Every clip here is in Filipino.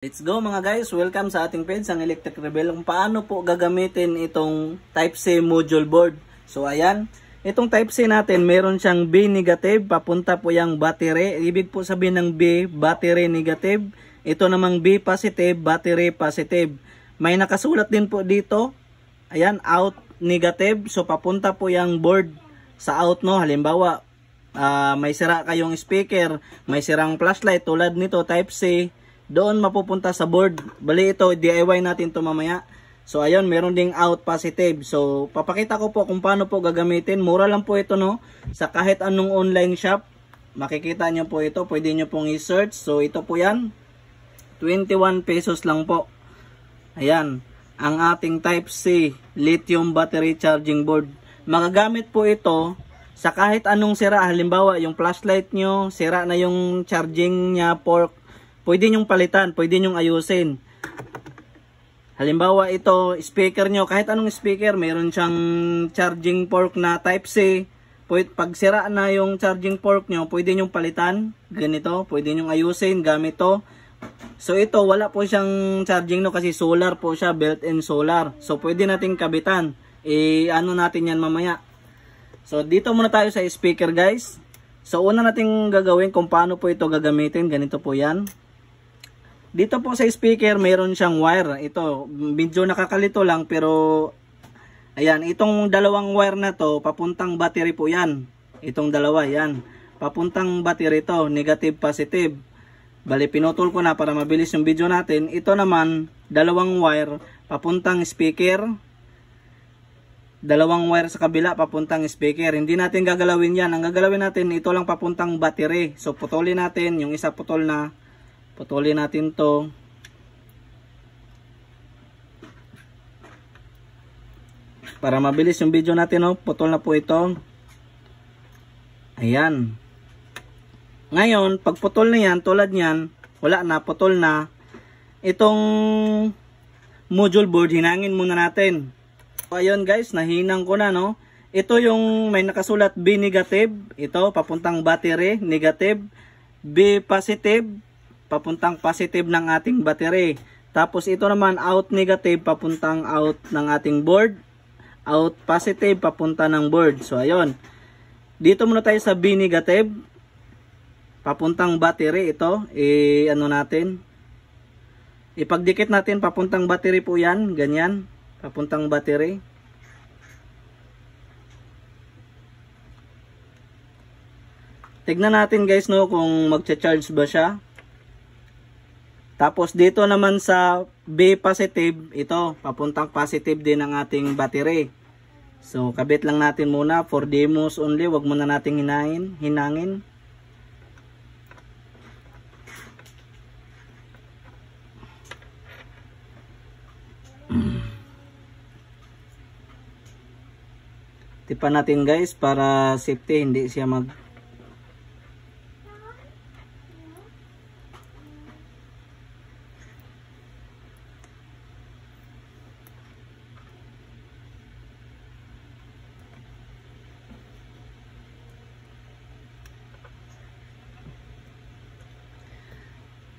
Let's go mga guys, welcome sa ating page ang Electric Rebel. Kung paano po gagamitin itong Type-C module board. So ayan, itong Type-C natin meron siyang B negative, papunta po yung battery. Ibig po sabihin ng B, battery negative. Ito namang B positive, battery positive. May nakasulat din po dito, ayan, out negative. So papunta po yung board sa out, no. Halimbawa, may sira kayong speaker, may sirang flashlight tulad nito Type-C, doon mapupunta sa board. Bali ito, DIY natin to mamaya. So ayun, meron ding out positive. So papakita ko po kung paano po gagamitin. Mura lang po ito, no. Sa kahit anong online shop, makikita nyo po ito. Pwede nyo pong i-search. So ito po yan, 21 pesos lang po. Ayan, ang ating Type-C lithium battery charging board. Magagamit po ito sa kahit anong sira. Halimbawa, yung flashlight nyo, sira na yung charging nya, fork, pwede nyong palitan, pwede nyong ayusin. Halimbawa ito, speaker nyo, kahit anong speaker, meron siyang charging port na Type-C. Pag sira na yung charging port nyo, pwede nyong palitan. Ganito, pwede nyong ayusin gamit to. So ito, wala po siyang charging, no, kasi solar po siya, built-in solar. So pwede nating kabitan. Ano natin yan mamaya. So dito muna tayo sa speaker, guys. So una nating gagawin kung paano po ito gagamitin, ganito po yan. Dito po sa speaker, mayroon siyang wire. Ito, medyo nakakalito lang, pero ayan, itong dalawang wire na to, papuntang battery po yan. Itong dalawa, yan. Papuntang battery to, negative, positive. Bali, pinutol ko na para mabilis yung video natin. Ito naman, dalawang wire, papuntang speaker. Dalawang wire sa kabila, papuntang speaker. Hindi natin gagalawin yan. Ang gagalawin natin, ito lang papuntang battery. So, putulin natin, yung isa putol na. Putulin natin to. Para mabilis yung video natin, no? Putol na po ito. Ayan. Ngayon, pag putol na yan, tulad yan, wala na, putol na. Itong module board, hinangin muna natin. So, ayun guys, nahinang ko na, no? Ito yung may nakasulat B negative. Ito, papuntang battery, negative. B positive, papuntang positive ng ating battery. Tapos ito naman out negative, papuntang out ng ating board. Out positive, papunta ng board. So ayun. Dito muna tayo sa B negative. Papuntang battery ito. Ano natin? Ipagdikit natin papuntang battery po yan. Ganyan. Papuntang battery. Tignan natin guys, no, kung magcha-charge ba siya. Tapos dito naman sa B positive, ito, papuntang positive din ang ating battery. So, kabit lang natin muna for demos only, wag muna nating hinangin. Tipan natin guys para safety, hindi siya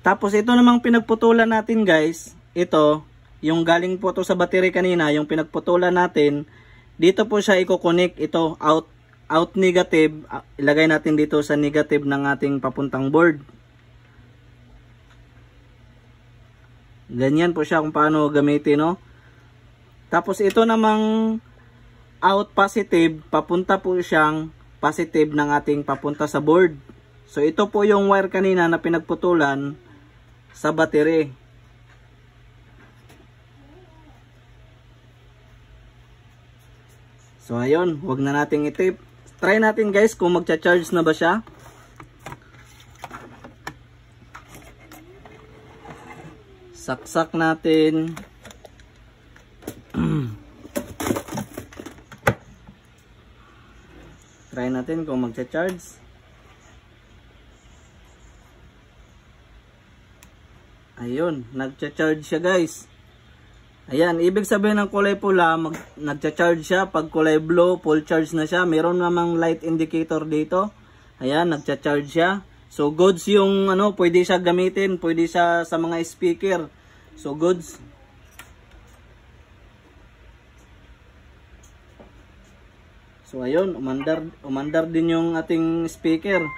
Tapos ito namang pinagputulan natin guys, ito, yung galing po to sa battery kanina, yung pinagputulan natin, dito po siya i-connect, ito, out negative, ilagay natin dito sa negative ng ating papuntang board. Ganyan po siya kung paano gamitin, no? Tapos ito namang out positive, papunta po siyang positive ng ating papunta sa board. So ito po yung wire kanina na pinagputulan sa battery. So ayun, wag na nating i-tape. Try natin guys kung magcha-charge na ba siya. Saksak natin. Try natin kung magcha-charge. Ayun, nagcha-charge siya guys. Ayan, ibig sabihin ng kulay pula, nagcha-charge siya. Pag kulay blue, full charge na siya. Meron namang light indicator dito. Ayan, nagcha-charge siya. So goods yung ano, pwede siya gamitin, pwede siya sa mga speaker. So goods. So ayun, umandar din yung ating speaker.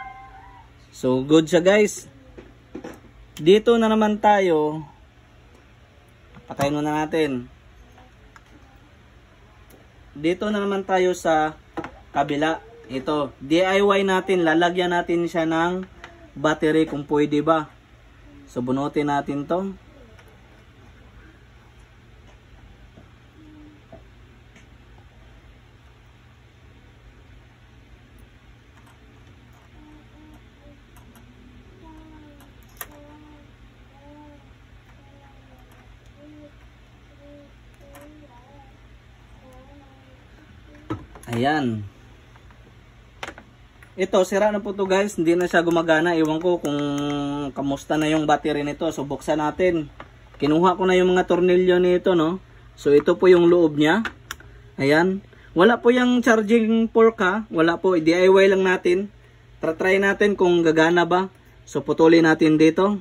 So good siya guys. Dito na naman tayo. Patayin muna natin. Dito na naman tayo sa kabila. Ito, DIY natin, lalagyan natin siya ng battery kung pwede ba. So bunutin natin to. Ayan. Ito, sira na po to guys. Hindi na siya gumagana. Iwan ko kung kamusta na yung battery nito. So, buksan natin. Kinuha ko na yung mga tornilyo nito, no? So, ito po yung loob niya. Ayan. Wala po yung charging port ha. Wala po. DIY lang natin. Try natin kung gagana ba. So, putulin natin dito.